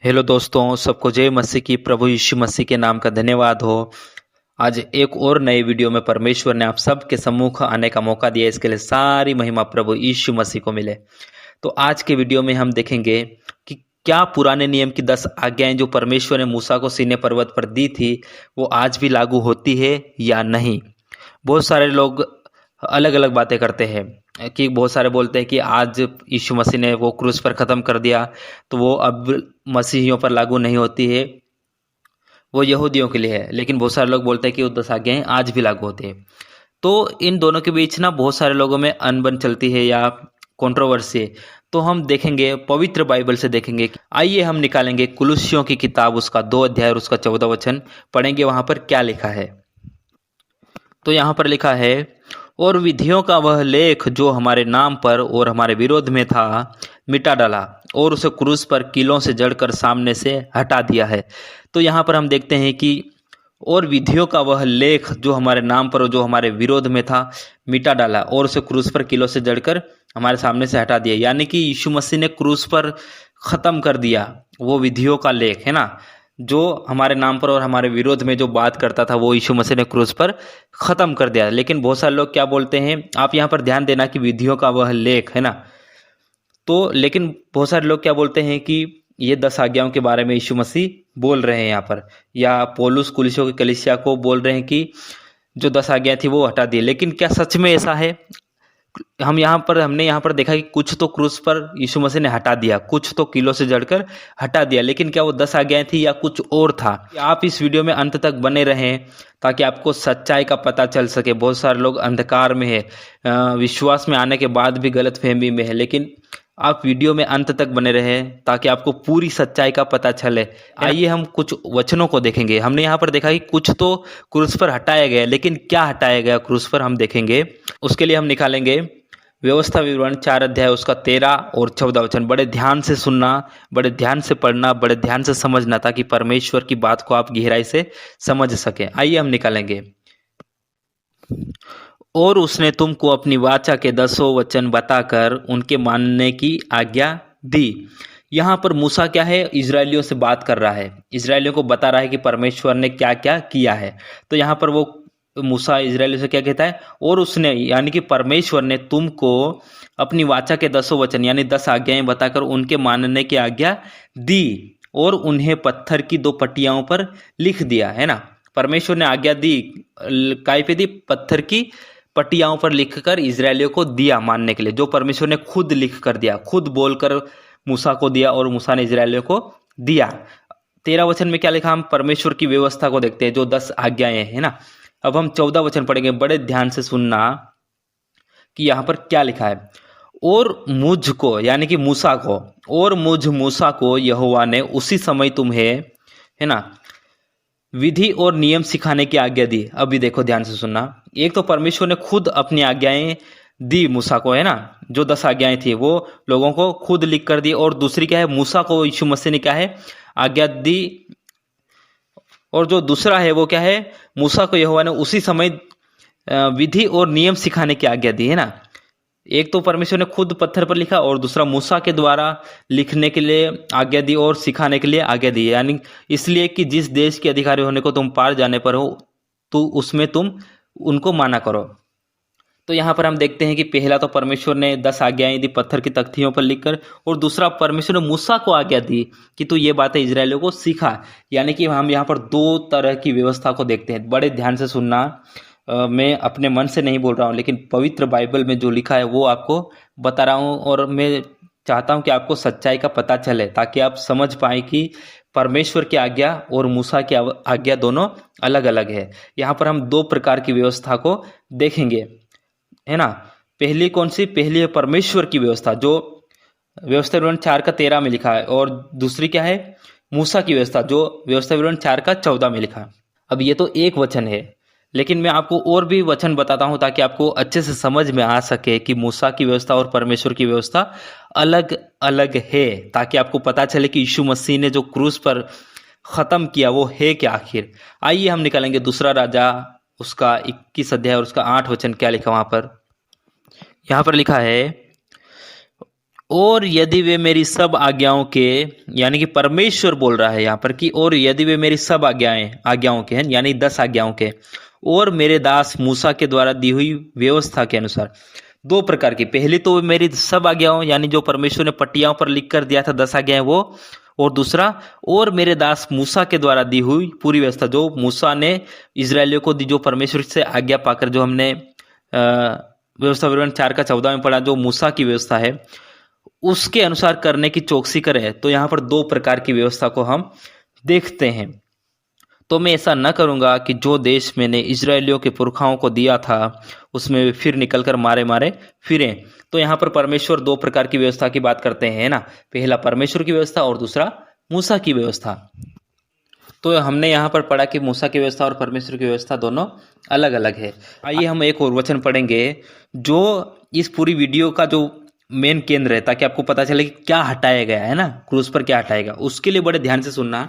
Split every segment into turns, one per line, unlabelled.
Hello दोस्तों, सबको जय मसीह की। प्रभु यीशु मसीह के नाम का धन्यवाद हो। आज एक और नए वीडियो में परमेश्वर ने आप सबके सम्मुख आने का मौका दिया। इसके लिए सारी महिमा प्रभु यीशु मसीह को मिले। तो आज के वीडियो में हम देखेंगे कि क्या पुराने नियम की 10 आज्ञाएं जो परमेश्वर ने मूसा को सीनै पर्वत पर दी थी वो आज भी लागू होती है या नहीं। बहुत सारे लोग अलग अलग बातें करते हैं कि बहुत सारे बोलते हैं कि आज यीशु मसीह ने वो क्रूस पर ख़त्म कर दिया तो वो अब मसीहियों पर लागू नहीं होती है, वो यहूदियों के लिए है। लेकिन बहुत सारे लोग बोलते हैं कि वो 10 आज्ञाएं आज भी लागू होती है। तो इन दोनों के बीच ना बहुत सारे लोगों में अनबन चलती है या कंट्रोवर्सी है। तो हम देखेंगे, पवित्र बाइबल से देखेंगे। आइए हम निकालेंगे कुलुस्सियों की किताब, उसका 2 अध्याय और उसका 14 वचन पढ़ेंगे। वहां पर क्या लिखा है। तो यहाँ पर लिखा है, और विधियों का वह लेख जो हमारे नाम पर और हमारे विरोध में था मिटा डाला और उसे क्रूस पर कीलों से जड़कर सामने से हटा दिया है। तो यहाँ पर हम देखते हैं कि और विधियों का वह लेख जो हमारे नाम पर और जो हमारे विरोध में था मिटा डाला और उसे क्रूस पर कीलों से जड़कर हमारे सामने से हटा दिया। यानी कि यीशु मसीह ने क्रूस पर खत्म कर दिया वो विधियों का लेख, है ना, जो हमारे नाम पर और हमारे विरोध में जो बात करता था वो यीशु मसीह ने क्रूस पर खत्म कर दिया। लेकिन बहुत सारे लोग क्या बोलते हैं, आप यहाँ पर ध्यान देना कि विधियों का वह लेख, है ना। तो लेकिन बहुत सारे लोग क्या बोलते हैं कि ये 10 आज्ञाओं के बारे में यीशु मसीह बोल रहे हैं यहाँ पर, या पौलुस कुलिसियों की कलीसिया को बोल रहे हैं कि जो 10 आज्ञाएं थी वो हटा दी। लेकिन क्या सच में ऐसा है? हमने यहाँ पर देखा कि कुछ तो क्रूस पर यीशु मसीह ने हटा दिया, कुछ तो कीलों से जड़कर हटा दिया। लेकिन क्या वो 10 आज्ञाएं थी या कुछ और था? आप इस वीडियो में अंत तक बने रहें ताकि आपको सच्चाई का पता चल सके। बहुत सारे लोग अंधकार में है, विश्वास में आने के बाद भी गलतफहमी में है। लेकिन आप वीडियो में अंत तक बने रहें ताकि आपको पूरी सच्चाई का पता चले। आइए हम कुछ वचनों को देखेंगे। हमने यहाँ पर देखा कि कुछ तो क्रूस पर हटाया गया, लेकिन क्या हटाया गया क्रूस पर हम देखेंगे। उसके लिए हम निकालेंगे व्यवस्था विवरण 4 अध्याय उसका 13 और 14 वचन। बड़े ध्यान से सुनना, बड़े ध्यान से पढ़ना, बड़े ध्यान से समझना ताकि परमेश्वर की बात को आप गहराई से समझ सकें। आइए हम निकालेंगे। और उसने तुमको अपनी वाचा के 10 वचन बताकर उनके मानने की आज्ञा दी। यहाँ पर मूसा क्या है, इजरायलियों से बात कर रहा है, इजरायलियों को बता रहा है कि परमेश्वर ने क्या क्या किया है। तो यहाँ पर वो मूसा इजरायलियों से क्या कहता है, और उसने यानी कि परमेश्वर ने तुमको अपनी वाचा के 10 वचन यानी 10 आज्ञाएं बताकर उनके मानने की आज्ञा दी और उन्हें पत्थर की 2 पट्टियाओं पर लिख दिया, है ना। परमेश्वर ने आज्ञा दी, काय पे दी? पत्थर की पट्टियाओं पर लिखकर इजरायलियों को दिया मानने के लिए, जो परमेश्वर ने खुद लिख कर दिया, खुद बोलकर मूसा को दिया और मूसा ने इजरायलियों को दिया। 13 वचन में क्या लिखा, हम परमेश्वर की व्यवस्था को देखते हैं जो 10 आज्ञाएं है ना। अब हम 14 वचन पढ़ेंगे, बड़े ध्यान से सुनना कि यहां पर क्या लिखा है। और मुझको यानी कि मूसा को, और मुझ मूसा को यहोवा ने उसी समय तुम्हें, है ना, विधि और नियम सिखाने की आज्ञा दी। अभी देखो ध्यान से सुनना। एक तो परमेश्वर ने खुद अपनी आज्ञाएं दी मूसा को, है ना, जो 10 आज्ञाएं थी वो लोगों को खुद लिख कर दी। और दूसरी क्या है, मूसा को यीशु मसीह ने क्या है, आज्ञा दी। और जो दूसरा है वो क्या है, मूसा को यहोवा ने उसी समय विधि और नियम सिखाने की आज्ञा दी, है ना। एक तो परमेश्वर ने खुद पत्थर पर लिखा और दूसरा मूसा के द्वारा लिखने के लिए आज्ञा दी और सिखाने के लिए आज्ञा दी। यानी इसलिए कि जिस देश के अधिकारी होने को तुम पार जाने पर हो तो उसमें तुम उनको माना करो। तो यहाँ पर हम देखते हैं कि पहला तो परमेश्वर ने 10 आज्ञाएं दी पत्थर की तख्तियों पर लिखकर, और दूसरा परमेश्वर ने मूसा को आज्ञा दी कि तू ये बातें इजरायलियों को सिखा। यानी कि हम यहाँ पर 2 तरह की व्यवस्था को देखते हैं। बड़े ध्यान से सुनना, मैं अपने मन से नहीं बोल रहा हूँ, लेकिन पवित्र बाइबल में जो लिखा है वो आपको बता रहा हूँ। और मैं चाहता हूँ कि आपको सच्चाई का पता चले ताकि आप समझ पाए कि परमेश्वर की आज्ञा और मूसा की आज्ञा दोनों अलग अलग है। यहाँ पर हम 2 प्रकार की व्यवस्था को देखेंगे, है ना। पहली कौन सी? पहली है परमेश्वर की व्यवस्था जो व्यवस्था विवरण 4 का 13 में लिखा है, और दूसरी क्या है, मूसा की व्यवस्था जो व्यवस्था विवरण 4 का 14 में लिखा है। अब ये तो एक वचन है, लेकिन मैं आपको और भी वचन बताता हूं ताकि आपको अच्छे से समझ में आ सके कि मूसा की व्यवस्था और परमेश्वर की व्यवस्था अलग अलग है, ताकि आपको पता चले कि यीशु मसीह ने जो क्रूस पर खत्म किया वो है क्या आखिर। आइए हम निकालेंगे दूसरा राजा उसका 21 अध्याय और उसका 8 वचन। क्या लिखा वहां पर? यहाँ पर लिखा है, और यदि वे मेरी सब आज्ञाओं के, यानी कि परमेश्वर बोल रहा है यहाँ पर कि और यदि वे मेरी सब आज्ञाओं के हैं, यानी 10 आज्ञाओं के, और मेरे दास मूसा के द्वारा दी हुई व्यवस्था के अनुसार। दो प्रकार की, पहली तो मेरी सब आज्ञाओं, यानी जो परमेश्वर ने पट्टियाओं पर लिख कर दिया था 10 आज्ञाएं वो, और दूसरा और मेरे दास मूसा के द्वारा दी हुई पूरी व्यवस्था, जो मूसा ने इजरायलियों को दी, जो परमेश्वर से आज्ञा पाकर, जो हमने व्यवस्था विवरण 4:14 में पढ़ा, जो मूसा की व्यवस्था है उसके अनुसार करने की चौकसी करे। तो यहाँ पर दो प्रकार की व्यवस्था को हम देखते हैं। तो मैं ऐसा न करूंगा कि जो देश मैंने इजरायलियों के पुरखाओं को दिया था उसमें वे फिर निकलकर मारे मारे फिरें। तो यहाँ पर परमेश्वर दो प्रकार की व्यवस्था की बात करते हैं ना, पहला परमेश्वर की व्यवस्था और दूसरा मूसा की व्यवस्था। तो हमने यहाँ पर पढ़ा कि मूसा की व्यवस्था और परमेश्वर की व्यवस्था दोनों अलग अलग है। आइए हम एक और वचन पढ़ेंगे जो इस पूरी वीडियो का जो मेन केंद्र है, ताकि आपको पता चले कि क्या हटाया गया है ना, क्रूस पर क्या हटाएगा। उसके लिए बड़े ध्यान से सुनना।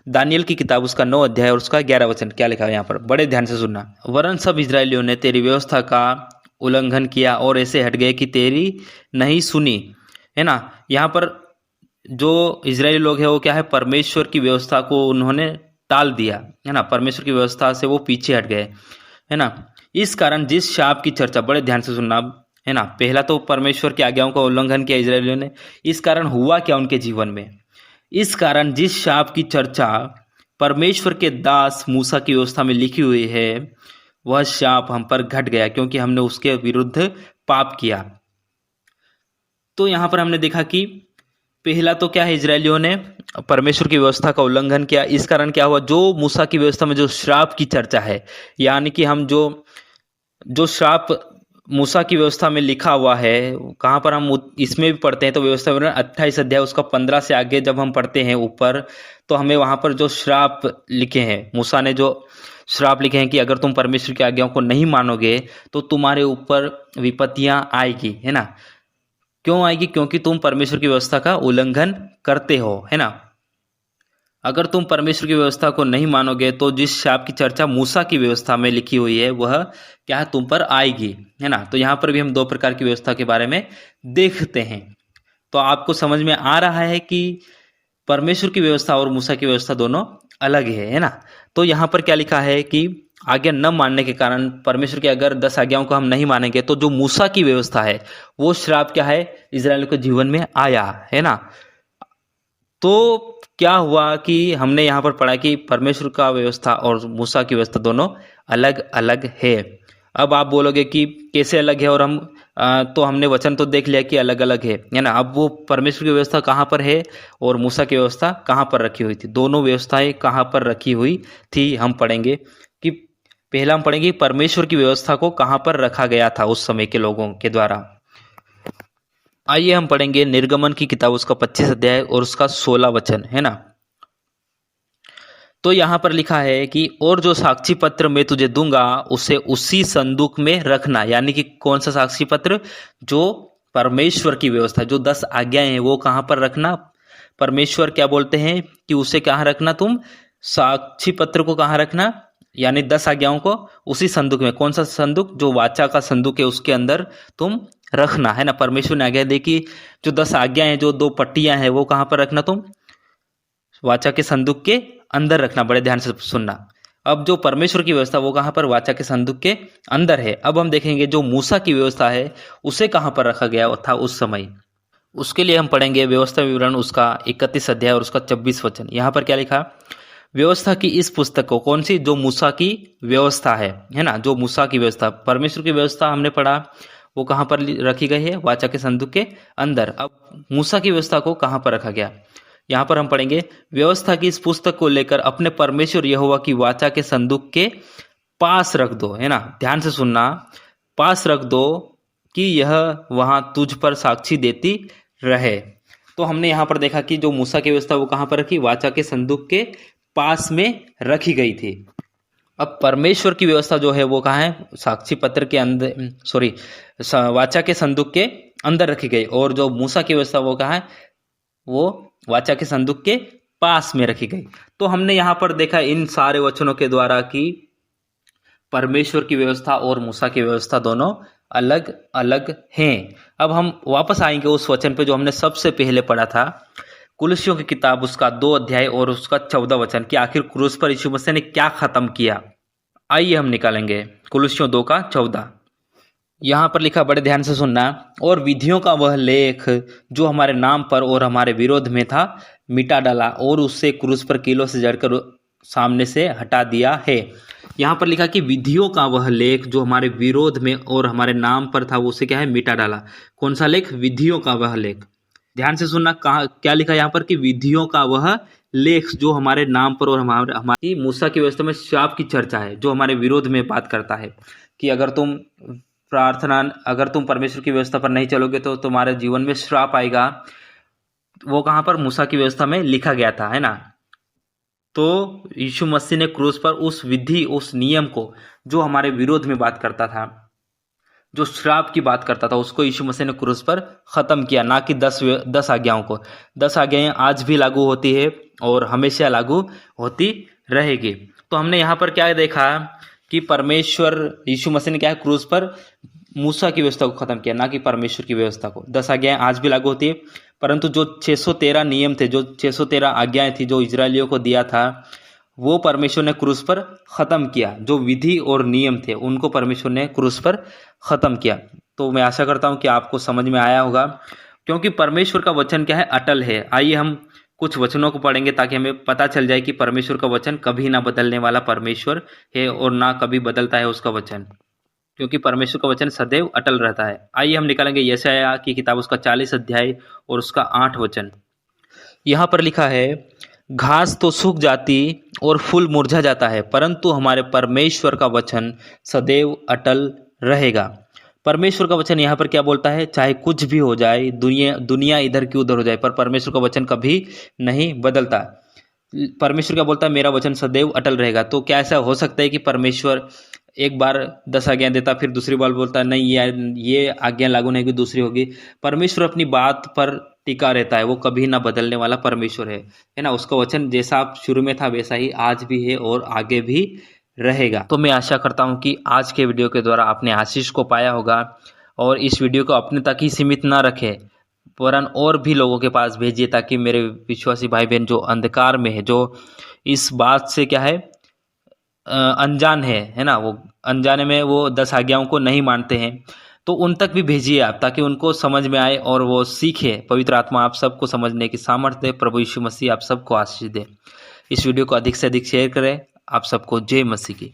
दानियल की किताब उसका 9 अध्याय और उसका 11 वचन क्या लिखा है यहाँ पर, बड़े ध्यान से सुनना। वरन सब इजरायलियों ने तेरी व्यवस्था का उल्लंघन किया और ऐसे हट गए कि तेरी नहीं सुनी, है ना। यहाँ पर जो इजरायली लोग हैं वो क्या है, परमेश्वर की व्यवस्था को उन्होंने टाल दिया, है ना, परमेश्वर की व्यवस्था से वो पीछे हट गए, है ना। इस कारण जिस शाप की चर्चा, बड़े ध्यान से सुनना, है ना, पहला तो परमेश्वर की आज्ञाओं का उल्लंघन किया इजरायलियों ने, इस कारण हुआ क्या उनके जीवन में। इस कारण जिस शाप की चर्चा परमेश्वर के दास मूसा की व्यवस्था में लिखी हुई है वह शाप हम पर घट गया, क्योंकि हमने उसके विरुद्ध पाप किया। तो यहां पर हमने देखा कि पहला तो क्या है, इजरायलियों ने परमेश्वर की व्यवस्था का उल्लंघन किया। इस कारण क्या हुआ, जो मूसा की व्यवस्था में जो श्राप की चर्चा है, यानी कि हम जो श्राप मूसा की व्यवस्था में लिखा हुआ है, कहाँ पर हम इसमें भी पढ़ते हैं, तो व्यवस्था विवरण 28 अध्याय उसका 15 से आगे जब हम पढ़ते हैं ऊपर, तो हमें वहां पर जो श्राप लिखे हैं, मूसा ने जो श्राप लिखे हैं कि अगर तुम परमेश्वर की आज्ञाओं को नहीं मानोगे तो तुम्हारे ऊपर विपत्तियां आएगी, है ना। क्यों आएगी, क्योंकि तुम परमेश्वर की व्यवस्था का उल्लंघन करते हो, है ना। अगर तुम परमेश्वर की व्यवस्था को नहीं मानोगे तो जिस शाप की चर्चा मूसा की व्यवस्था में लिखी हुई है वह क्या है, तुम पर आएगी, है ना। तो यहाँ पर भी हम दो प्रकार की व्यवस्था के बारे में देखते हैं। तो आपको समझ में आ रहा है कि परमेश्वर की व्यवस्था और मूसा की व्यवस्था दोनों अलग है ना। तो यहाँ पर क्या लिखा है कि आज्ञा न मानने के कारण, परमेश्वर की अगर 10 आज्ञाओं को हम नहीं मानेंगे तो जो मूसा की व्यवस्था है वो श्राप क्या है, इजराइल के जीवन में आया, है ना। तो क्या हुआ कि हमने यहाँ पर पढ़ा कि परमेश्वर का व्यवस्था और मूसा की व्यवस्था दोनों अलग अलग है। अब आप बोलोगे कि कैसे अलग है, और हम तो हमने वचन तो देख लिया कि अलग अलग है ना। अब वो परमेश्वर की व्यवस्था कहाँ पर है और मूसा की व्यवस्था कहाँ पर रखी हुई थी, दोनों व्यवस्थाएं कहाँ पर रखी हुई थी, हम पढ़ेंगे कि पहला हम पढ़ेंगे परमेश्वर की व्यवस्था को कहाँ पर रखा गया था उस समय के लोगों के द्वारा। आइए हम पढ़ेंगे निर्गमन की किताब उसका 25 अध्याय और उसका 16 वचन, है ना। तो यहां पर लिखा है कि और जो साक्षी पत्र मैं तुझे दूंगा उसे उसी संदूक में रखना, यानी कि कौन सा साक्षी पत्र, जो परमेश्वर की व्यवस्था, जो 10 आज्ञाएं हैं वो कहां पर रखना। परमेश्वर क्या बोलते हैं कि उसे कहां रखना, तुम साक्षी पत्र को कहां रखना, यानी 10 आज्ञाओं को उसी संदूक में। कौन सा संदूक, जो वाचा का संदूक है उसके अंदर तुम रखना, है ना। परमेश्वर ने आज्ञा दी कि जो 10 आज्ञा हैं, जो 2 पट्टियां हैं वो कहां पर रखना, तुम वाचा के संदूक के अंदर रखना। बड़े ध्यान से सुनना। अब जो परमेश्वर की व्यवस्था वो कहां पर, वाचा के संदूक के अंदर है। अब हम देखेंगे जो मूसा की व्यवस्था है उसे कहां पर रखा गया था उस समय। उसके लिए हम पढ़ेंगे व्यवस्था विवरण उसका 31 अध्याय और उसका 26 वचन। यहां पर क्या लिखा, व्यवस्था की इस पुस्तक को, कौन सी, जो मूसा की व्यवस्था है ना, जो मूसा की व्यवस्था, परमेश्वर की व्यवस्था हमने पढ़ा वो कहां पर रखी गई है, वाचा के संदूक के अंदर। अब मूसा की व्यवस्था को कहां पर रखा गया, यहां पर हम पढ़ेंगे व्यवस्था की इस पुस्तक को लेकर अपने परमेश्वर यहोवा की वाचा के संदूक के पास रख दो, है ना। ध्यान से सुनना, पास रख दो कि यह वहां तुझ पर साक्षी देती रहे। तो हमने यहां पर देखा कि जो मूसा की व्यवस्था वो कहां पर रखी, वाचा के संदूक के पास में रखी गई थी। अब परमेश्वर की व्यवस्था जो है वो कहाँ है, साक्षी पत्र के अंदर, सॉरी, वाचा के संदूक के अंदर रखी गई। और जो मूसा की व्यवस्था वो कहाँ है, वो वाचा के संदूक के पास में रखी गई। तो हमने यहां पर देखा इन सारे वचनों के द्वारा कि परमेश्वर की व्यवस्था और मूसा की व्यवस्था दोनों अलग अलग हैं। अब हम वापस आएंगे उस वचन पे जो हमने सबसे पहले पढ़ा था, कुलुस्सियों की किताब उसका 2 अध्याय और उसका 14 वचन कि आखिर क्रूस पर यीशु मसीह ने क्या खत्म किया। आइए हम निकालेंगे कुलुस्सियों 2 का 14। यहाँ पर लिखा, बड़े ध्यान से सुनना, और विधियों का वह लेख जो हमारे नाम पर और हमारे विरोध में था मिटा डाला और उससे क्रूस पर कीलों से जड़कर सामने से हटा दिया है। यहाँ पर लिखा कि विधियों का वह लेख जो हमारे विरोध में और हमारे नाम पर था वो उसे क्या है, मिटा डाला। कौन सा लेख? विधियों का वह लेख। ध्यान से सुनना, कहा क्या लिखा यहाँ पर कि विधियों का वह लेख जो हमारे नाम पर और हमारी मूसा की व्यवस्था में श्राप की चर्चा है, जो हमारे विरोध में बात करता है कि अगर तुम परमेश्वर की व्यवस्था पर नहीं चलोगे तो तुम्हारे जीवन में श्राप आएगा। वो कहाँ पर? मूसा की व्यवस्था में लिखा गया था, है ना। तो यीशु मसीह ने क्रूस पर उस विधि, उस नियम को जो हमारे विरोध में बात करता था, जो श्राप की बात करता था, उसको यीशु मसीह ने क्रूस पर खत्म किया, ना कि 10 आज्ञाओं को। 10 आज्ञाएं आज भी लागू होती है और हमेशा लागू होती रहेगी। तो हमने यहाँ पर क्या देखा कि परमेश्वर यीशु मसीह ने क्या है, क्रूस पर मूसा की व्यवस्था को खत्म किया, ना कि परमेश्वर की व्यवस्था को। 10 आज्ञाएं आज भी लागू होती है, परंतु जो 613 नियम थे, जो 613 आज्ञाएं थी जो इजरायलियों को दिया था, वो परमेश्वर ने क्रूस पर खत्म किया। जो विधि और नियम थे उनको परमेश्वर ने क्रूस पर खत्म किया। तो मैं आशा करता हूं कि आपको समझ में आया होगा, क्योंकि परमेश्वर का वचन क्या है, अटल है। आइए हम कुछ वचनों को पढ़ेंगे ताकि हमें पता चल जाए कि परमेश्वर का वचन कभी ना बदलने वाला परमेश्वर है और ना कभी बदलता है उसका वचन, क्योंकि परमेश्वर का वचन सदैव अटल रहता है। आइए हम निकालेंगे यशायाह की किताब उसका 40 अध्याय और उसका 8 वचन। यहाँ पर लिखा है, घास तो सूख जाती और फूल मुरझा जाता है, परंतु हमारे परमेश्वर का वचन सदैव अटल रहेगा। परमेश्वर का वचन यहाँ पर क्या बोलता है? चाहे कुछ भी हो जाए, दुनिया इधर की उधर हो जाए, पर परमेश्वर का वचन कभी नहीं बदलता। परमेश्वर क्या बोलता है? मेरा वचन सदैव अटल रहेगा। तो क्या ऐसा हो सकता है कि परमेश्वर एक बार 10 आज्ञा देता, फिर दूसरी बार बोलता है नहीं यार ये आज्ञा लागू नहीं होगी, दूसरी होगी? परमेश्वर अपनी बात पर टिका रहता है, वो कभी ना बदलने वाला परमेश्वर है ना। उसका वचन जैसा आप शुरू में था वैसा ही आज भी है और आगे भी रहेगा। तो मैं आशा करता हूँ कि आज के वीडियो के द्वारा आपने आशीष को पाया होगा, और इस वीडियो को अपने तक ही सीमित ना रखें, वरन और भी लोगों के पास भेजिए, ताकि मेरे विश्वासी भाई बहन जो अंधकार में है, जो इस बात से क्या है अनजान है ना, वो अनजाने में वो 10 आज्ञाओं को नहीं मानते हैं, तो उन तक भी भेजिए आप, ताकि उनको समझ में आए और वो सीखे। पवित्र आत्मा आप सबको समझने की सामर्थ्य दे। प्रभु यीशु मसीह आप सबको आशीष दे। इस वीडियो को अधिक से अधिक शेयर करें। आप सबको जय मसीह की।